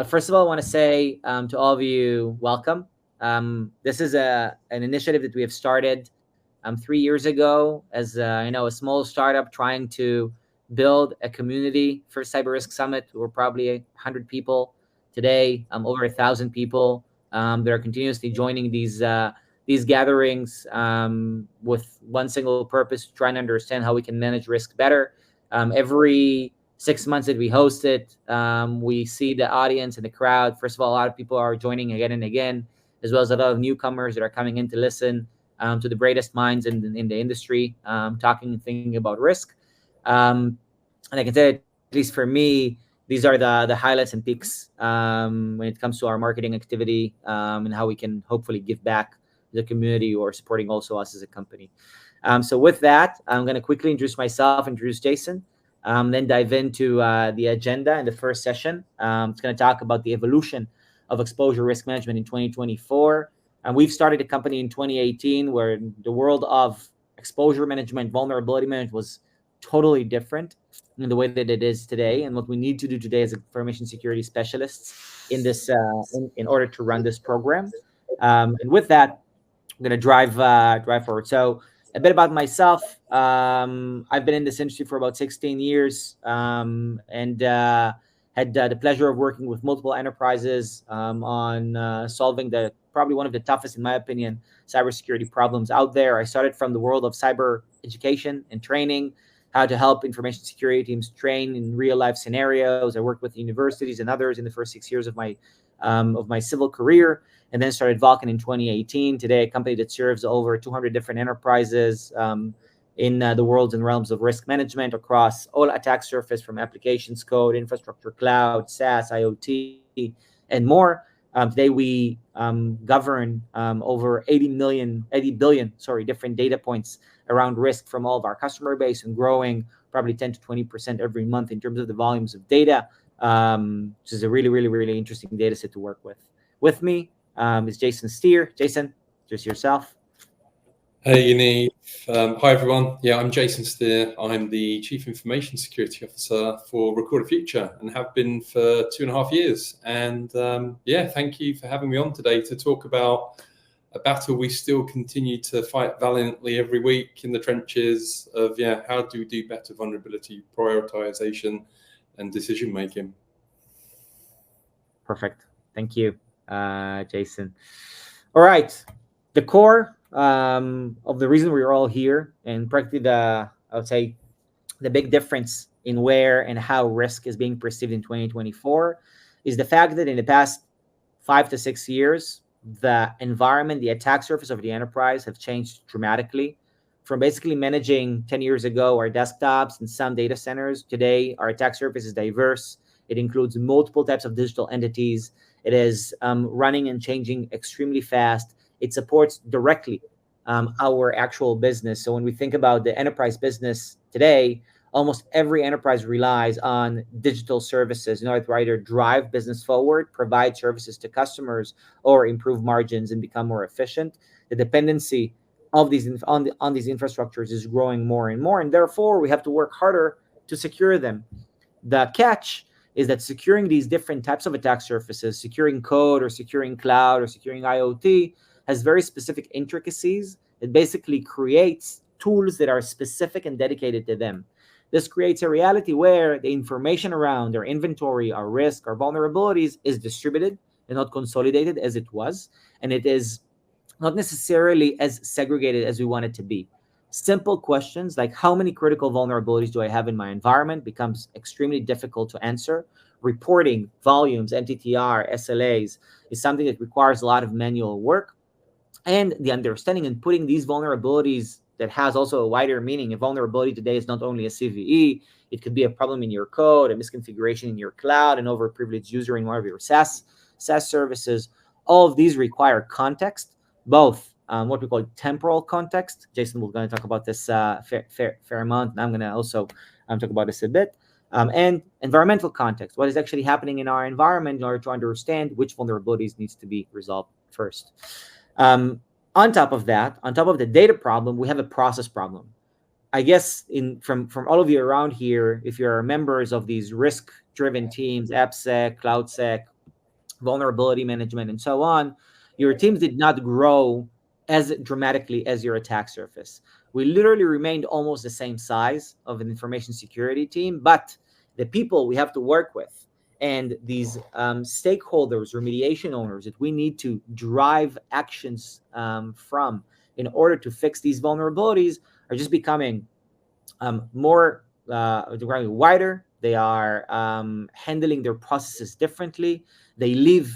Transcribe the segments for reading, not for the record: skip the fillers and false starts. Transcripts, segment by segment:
First of all, I want to say to all of you, welcome. This is an initiative that we have started 3 years ago as a small startup trying to build a community for Cyber Risk Summit. We're probably 100 people today, over 1,000 people that are continuously joining these gatherings with one single purpose: trying to understand how we can manage risk better. Every 6 months that we host it, we see the audience and the crowd. First of all, a lot of people are joining again and again, as well as a lot of newcomers that are coming in to listen to the greatest minds in the industry, talking and thinking about risk. Um, and I can say, at least for me, these are the highlights and peaks when it comes to our marketing activity, and how we can hopefully give back to the community or supporting also us as a company. So with that, I'm going to quickly introduce myself, introduce Jason, then dive into the agenda in the first session. It's going to talk about the evolution of exposure risk management in 2024. And we've started a company in 2018 where the world of exposure management, vulnerability management was totally different in the way that it is today. And what we need to do today as information security specialists in this, in order to run this program. And with that, I'm gonna drive forward. So a bit about myself. I've been in this industry for about 16 years, and had the pleasure of working with multiple enterprises on solving the probably one of the toughest, in my opinion, cybersecurity problems out there. I started from the world of cyber education and training, how to help information security teams train in real life scenarios. I worked with universities and others in the first 6 years of my civil career, and then started Vulcan in 2018. Today, a company that serves over 200 different enterprises in the worlds and realms of risk management across all attack surface, from applications, code, infrastructure, cloud, SaaS, IoT, and more. Today, we govern over 80 billion, different data points around risk from all of our customer base, and growing probably 10 to 20% every month in terms of the volumes of data, which is a really, really, really interesting data set to work with. With me is Jason Steer. Jason, just yourself. Hey, Yaniv. Hi, everyone. Yeah, I'm Jason Steer. I'm the Chief Information Security Officer for Recorded Future and have been for 2.5 years. And yeah, thank you for having me on today to talk about a battle we still continue to fight valiantly every week in the trenches of, how do we do better vulnerability prioritization and decision making? Perfect. Thank you, Jason. All right. The core of the reason we're all here, and practically I would say, the big difference in where and how risk is being perceived in 2024 is the fact that in the past 5 to 6 years, the environment, the attack surface of the enterprise have changed dramatically. From basically managing 10 years ago our desktops and some data centers, today our attack surface is diverse. It includes multiple types of digital entities. It is running and changing extremely fast. It supports directly our actual business. So when we think about the enterprise business today, almost every enterprise relies on digital services in order to either drive business forward, provide services to customers, or improve margins and become more efficient. The dependency of on these infrastructures is growing more and more, and therefore we have to work harder to secure them. The catch is that securing these different types of attack surfaces, securing code or securing cloud or securing IoT, has very specific intricacies. It basically creates tools that are specific and dedicated to them. This creates a reality where the information around our inventory, our risk, our vulnerabilities is distributed and not consolidated as it was. And it is not necessarily as segregated as we want it to be. Simple questions like how many critical vulnerabilities do I have in my environment becomes extremely difficult to answer. Reporting volumes, MTTR, SLAs is something that requires a lot of manual work. And the understanding and putting these vulnerabilities that has also a wider meaning. A vulnerability today is not only a CVE, it could be a problem in your code, a misconfiguration in your cloud, an overprivileged user in one of your SaaS services. All of these require context, both what we call temporal context. Jason, we're going to talk about this fair amount, and I'm going to also talk about this a bit. And environmental context, what is actually happening in our environment in order to understand which vulnerabilities needs to be resolved first. On top of that, on top of the data problem, we have a process problem. I guess from all of you around here, if you're members of these risk-driven teams, AppSec, CloudSec, vulnerability management, and so on, your teams did not grow as dramatically as your attack surface. We literally remained almost the same size of an information security team, but the people we have to work with and these stakeholders, remediation owners that we need to drive actions from in order to fix these vulnerabilities are just becoming more wider. They are handling their processes differently. They live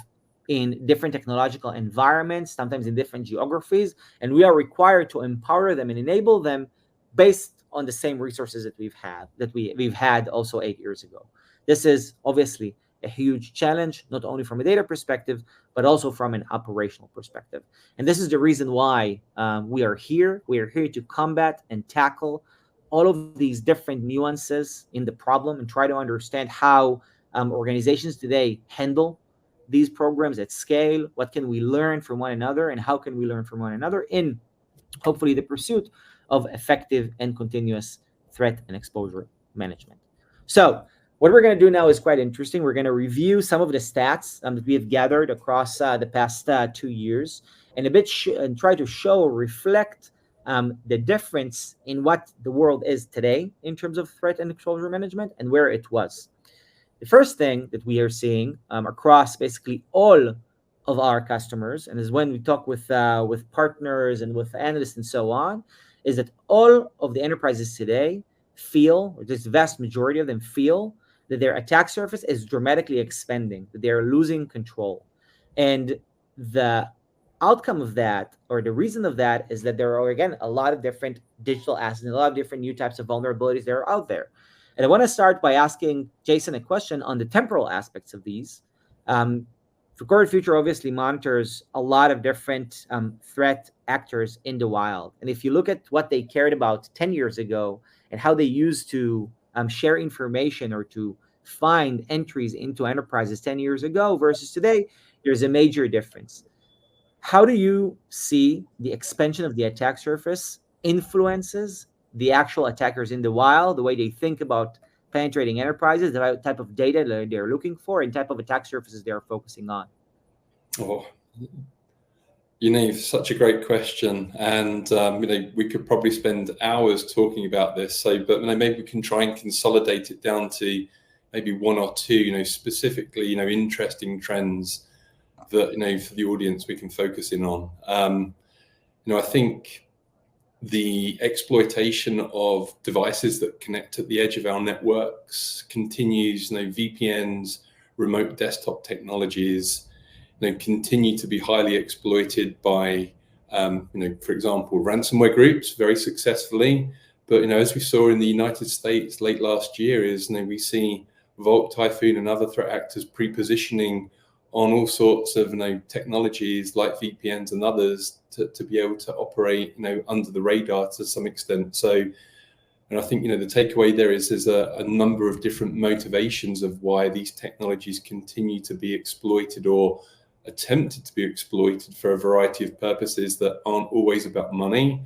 in different technological environments, sometimes in different geographies, and we are required to empower them and enable them based on the same resources that we've had also 8 years ago. This is obviously a huge challenge, not only from a data perspective, but also from an operational perspective. And this is the reason why we are here. We are here to combat and tackle all of these different nuances in the problem and try to understand how organizations today handle these programs at scale. What can we learn from one another, and how can we learn from one another in hopefully the pursuit of effective and continuous threat and exposure management. So what we're going to do now is quite interesting. We're going to review some of the stats that we have gathered across the past 2 years, and and try to show, reflect the difference in what the world is today in terms of threat and exposure management and where it was. The first thing that we are seeing across basically all of our customers, and is when we talk with partners and with analysts and so on, is that all of the enterprises today feel, or this vast majority of them feel, that their attack surface is dramatically expanding, that they're losing control. And the outcome of that, or the reason of that, is that there are, again, a lot of different digital assets and a lot of different new types of vulnerabilities that are out there. And I want to start by asking Jason a question on the temporal aspects of these. Recorded Future obviously monitors a lot of different threat actors in the wild. And if you look at what they cared about 10 years ago and how they used to share information or to find entries into enterprises 10 years ago versus today, there's a major difference. How do you see the expansion of the attack surface influences the actual attackers in the wild, the way they think about penetrating enterprises, the type of data that they're looking for, and type of attack surfaces they're focusing on? Oh, such a great question, and we could probably spend hours talking about this. But maybe we can try and consolidate it down to maybe one or two, specifically, interesting trends that for the audience we can focus in on. I think the exploitation of devices that connect at the edge of our networks continues. VPNs, remote desktop technologies, continue to be highly exploited by, for example, ransomware groups very successfully. But as we saw in the United States late last year, we see Vault, Typhoon, and other threat actors pre-positioning on all sorts of technologies like VPNs and others to be able to operate under the radar to some extent. So, and I think the takeaway there is there's a number of different motivations of why these technologies continue to be exploited or attempted to be exploited for a variety of purposes that aren't always about money.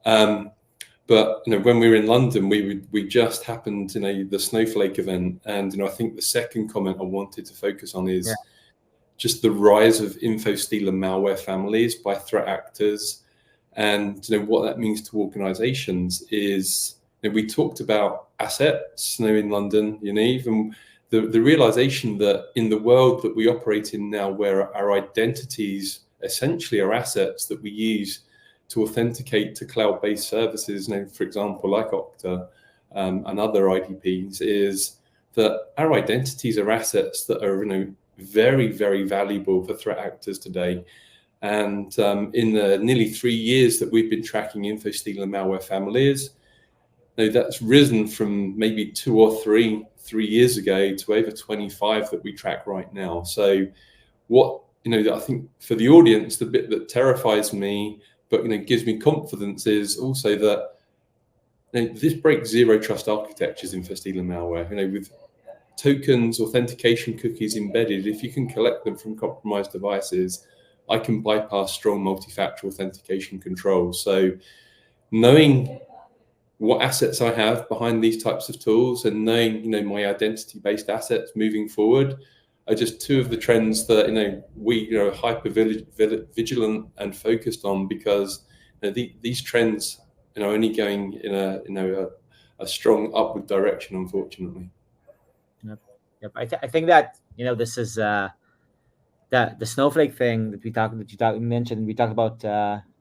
But when we were in London, we just happened the Snowflake event, and I think the second comment I wanted to focus on is just the rise of InfoStealer malware families by threat actors. And what that means to organizations is we talked about assets in London, Yaniv, and the realization that in the world that we operate in now, where our identities essentially are assets that we use to authenticate to cloud-based services, for example, like Okta and other IDPs, is that our identities are assets that are very, very valuable for threat actors today. And in the nearly 3 years that we've been tracking InfoStealer malware families, that's risen from maybe 2 or 3 years ago to over 25 that we track right now. So what, I think for the audience, the bit that terrifies me, but gives me confidence, is also that this breaks zero trust architectures in InfoStealer malware. With tokens, authentication cookies embedded, if you can collect them from compromised devices, I can bypass strong multi-factor authentication controls. So knowing what assets I have behind these types of tools and knowing, my identity-based assets moving forward, are just two of the trends that we are hyper vigilant and focused on, because these trends only going in a strong upward direction, unfortunately. Yep. I think that this is that the snowflake thing that you mentioned, we talked about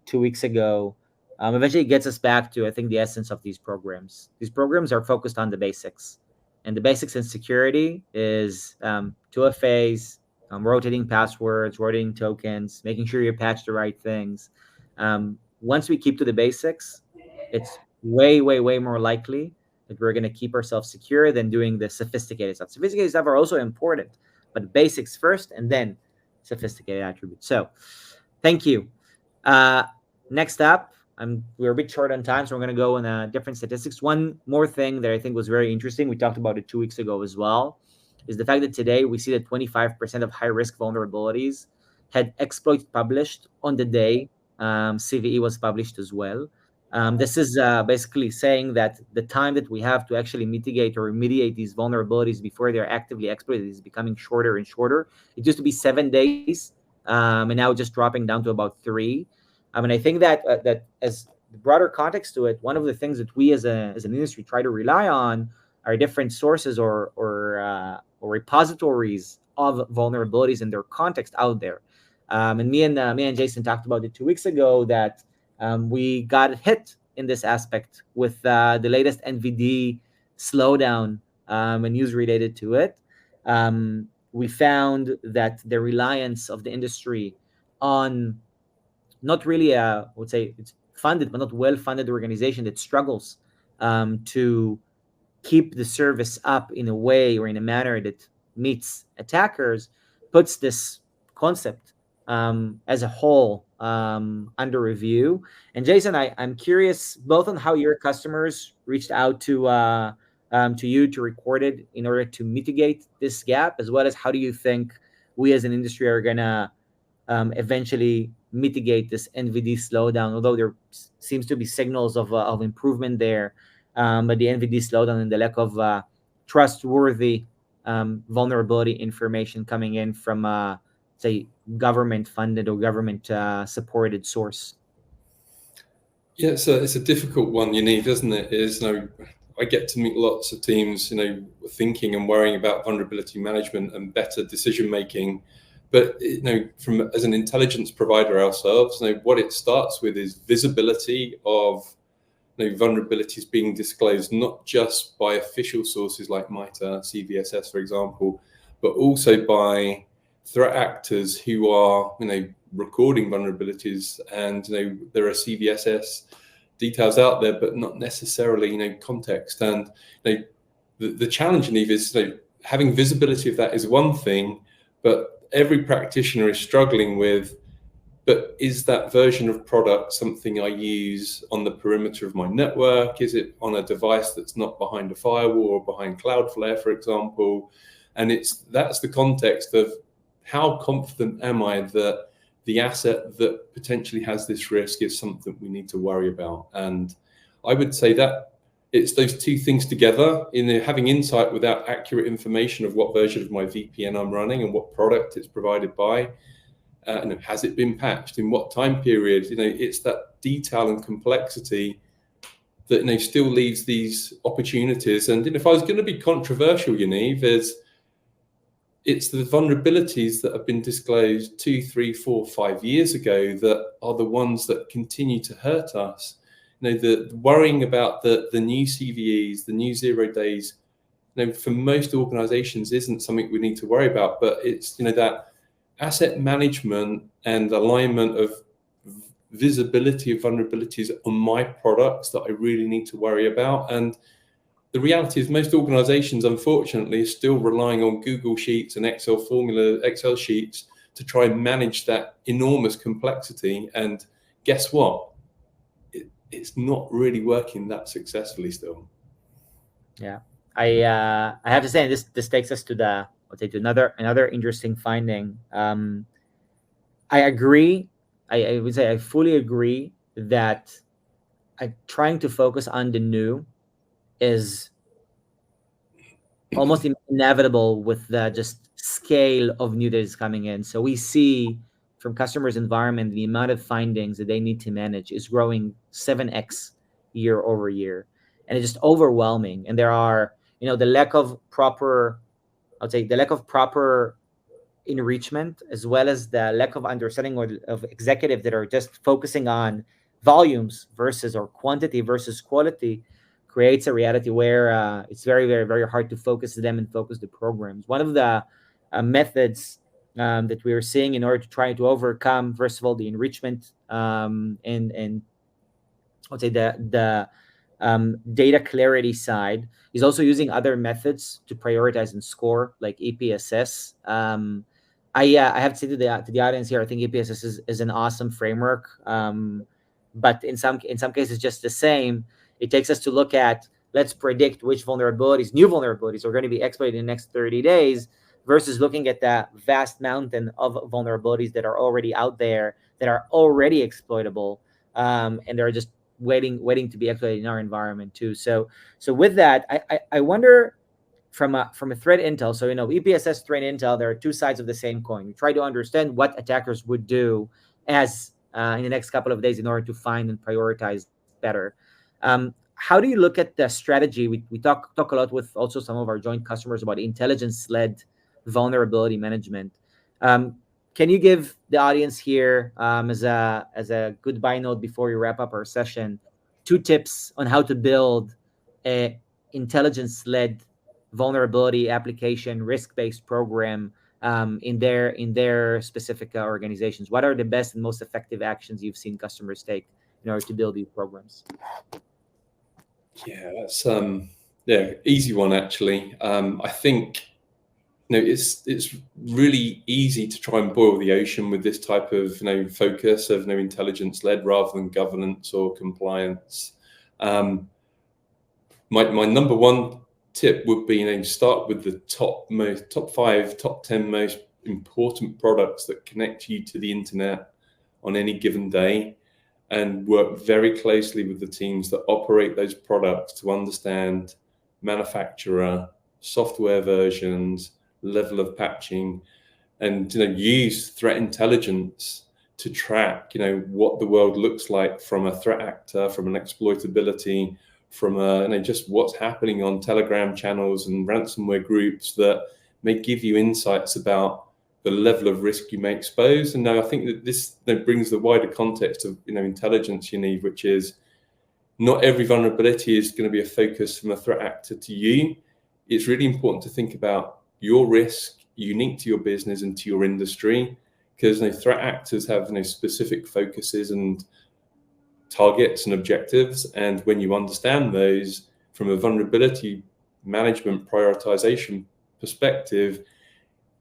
2 weeks ago. Eventually gets us back to, I think, the essence of these programs. These programs are focused on the basics, and the basics in security is 2FAs, rotating passwords, rotating tokens, making sure you patch the right things. Once we keep to the basics, it's way more likely that we're going to keep ourselves secure than doing the sophisticated stuff. Sophisticated stuff are also important, but basics first, and then sophisticated attributes. So, thank you. Next up, we're a bit short on time, so we're going to go in different statistics. One more thing that I think was very interesting, we talked about it 2 weeks ago as well, is the fact that today we see that 25% of high-risk vulnerabilities had exploits published on the day CVE was published as well. This is basically saying that the time that we have to actually mitigate or remediate these vulnerabilities before they're actively exploited is becoming shorter and shorter. It used to be 7 days, and now just dropping down to about 3. And I think that that as the broader context to it, one of the things that we as an industry try to rely on are different sources or repositories of vulnerabilities and their context out there. And me and Jason talked about it 2 weeks ago that we got hit in this aspect with the latest NVD slowdown and news related to it. We found that the reliance of the industry on not really I would say it's funded, but not well-funded organization that struggles to keep the service up in a way or in a manner that meets attackers, puts this concept as a whole under review. And Jason, I'm curious both on how your customers reached out to you to record it in order to mitigate this gap, as well as how do you think we as an industry are gonna eventually mitigate this NVD slowdown, although there seems to be signals of improvement there. But the NVD slowdown and the lack of trustworthy vulnerability information coming in from, say, government-funded or government-supported source. Yeah, it's a difficult one, Yaniv, isn't it? I get to meet lots of teams, thinking and worrying about vulnerability management and better decision making. But as an intelligence provider ourselves, what it starts with is visibility of vulnerabilities being disclosed, not just by official sources like MITRE, CVSS, for example, but also by threat actors who are recording vulnerabilities, and there are CVSS details out there, but not necessarily context. And the challenge, Yaniv, is having visibility of that is one thing, but every practitioner is struggling with, but is that version of product something I use on the perimeter of my network? Is it on a device that's not behind a firewall or behind Cloudflare, for example? And that's the context of how confident am I that the asset that potentially has this risk is something we need to worry about. And I would say that it's those two things together, having insight without accurate information of what version of my VPN I'm running and what product it's provided by. Has it been patched? In what time period? It's that detail and complexity that still leaves these opportunities. And if I was going to be controversial, Yaniv, it's the vulnerabilities that have been disclosed 2, 3, 4, 5 years ago that are the ones that continue to hurt us. The worrying about the new CVEs, the new 0 days, for most organizations isn't something we need to worry about, but it's, that asset management and alignment of visibility of vulnerabilities on my products that I really need to worry about. And the reality is most organizations, unfortunately, are still relying on Google Sheets and Excel sheets to try and manage that enormous complexity. And guess what? It's not really working that successfully still. Yeah, I have to say this takes us to another interesting finding. I agree. I would say I fully agree that trying to focus on the new is almost inevitable with the just scale of new data is coming in. So we see from customers' environment, the amount of findings that they need to manage is growing 7x year over year. And it's just overwhelming. And there are, the lack of proper, I would say, the lack of proper enrichment, as well as the lack of understanding of executives that are just focusing on volumes versus or quantity versus quality, creates a reality where it's very, very, very hard to focus them and focus the programs. One of the methods that we are seeing in order to try to overcome, first of all, the enrichment and I would say the data clarity side, is also using other methods to prioritize and score, like EPSS. I have to say to the audience here, I think EPSS is an awesome framework, but in some cases just the same. It takes us to look at, let's predict which new vulnerabilities are going to be exploited in the next 30 days, versus looking at the vast mountain of vulnerabilities that are already out there, that are already exploitable, and they're just waiting to be exploited in our environment too. So with that, I wonder, from a threat intel. So EPSS, threat intel, there are two sides of the same coin. We try to understand what attackers would do as in the next couple of days in order to find and prioritize better. How do you look at the strategy? We talk a lot with also some of our joint customers about intelligence-led vulnerability management. Can you give the audience here, as a goodbye note before we wrap up our session, 2 tips on how to build a intelligence-led vulnerability application risk-based program in their specific organizations? What are the best and most effective actions you've seen customers take in order to build these programs? Yeah, that's easy one actually. I think it's really easy to try and boil the ocean with this type of focus of intelligence led rather than governance or compliance. My number one tip would be start with the top 5, top 10 most important products that connect you to the internet on any given day, and work very closely with the teams that operate those products to understand manufacturer, software versions, level of patching, and use threat intelligence to track what the world looks like from a threat actor, from an exploitability, from just what's happening on Telegram channels and ransomware groups that may give you insights about the level of risk you may expose. And now I think that this brings the wider context of intelligence you need, which is not every vulnerability is going to be a focus from a threat actor to you. It's really important to think about your risk unique to your business and to your industry, because threat actors have specific focuses and targets and objectives, and when you understand those from a vulnerability management prioritization perspective,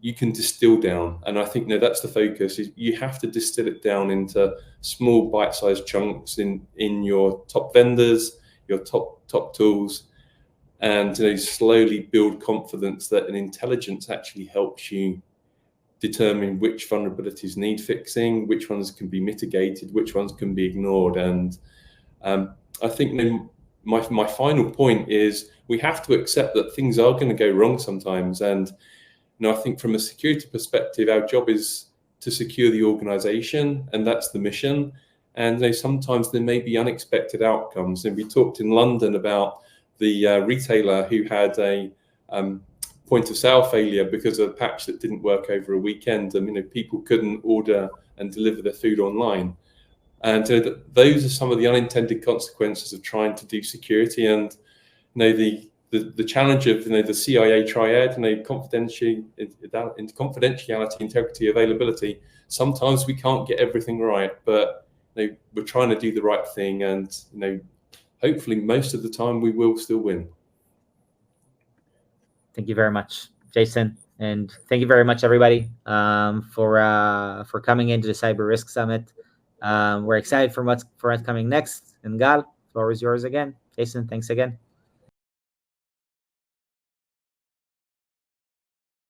you can distill down. And I think that's the focus, is you have to distill it down into small bite-sized chunks in your top vendors, your top tools, and slowly build confidence that an intelligence actually helps you determine which vulnerabilities need fixing, which ones can be mitigated, which ones can be ignored. And I think my final point is we have to accept that things are going to go wrong sometimes. And I think from a security perspective, our job is to secure the organization, and that's the mission. And sometimes there may be unexpected outcomes. And we talked in London about the retailer who had a point of sale failure because of a patch that didn't work over a weekend. And people couldn't order and deliver their food online. And those are some of the unintended consequences of trying to do security. And the challenge of the CIA triad, confidentiality, integrity, availability. Sometimes we can't get everything right, but we're trying to do the right thing, and hopefully most of the time we will still win. Thank you very much, Jason, and thank you very much, everybody, for coming into the Cyber Risk Summit. We're excited for what's coming next. And Gal, the floor is yours again. Jason, thanks again.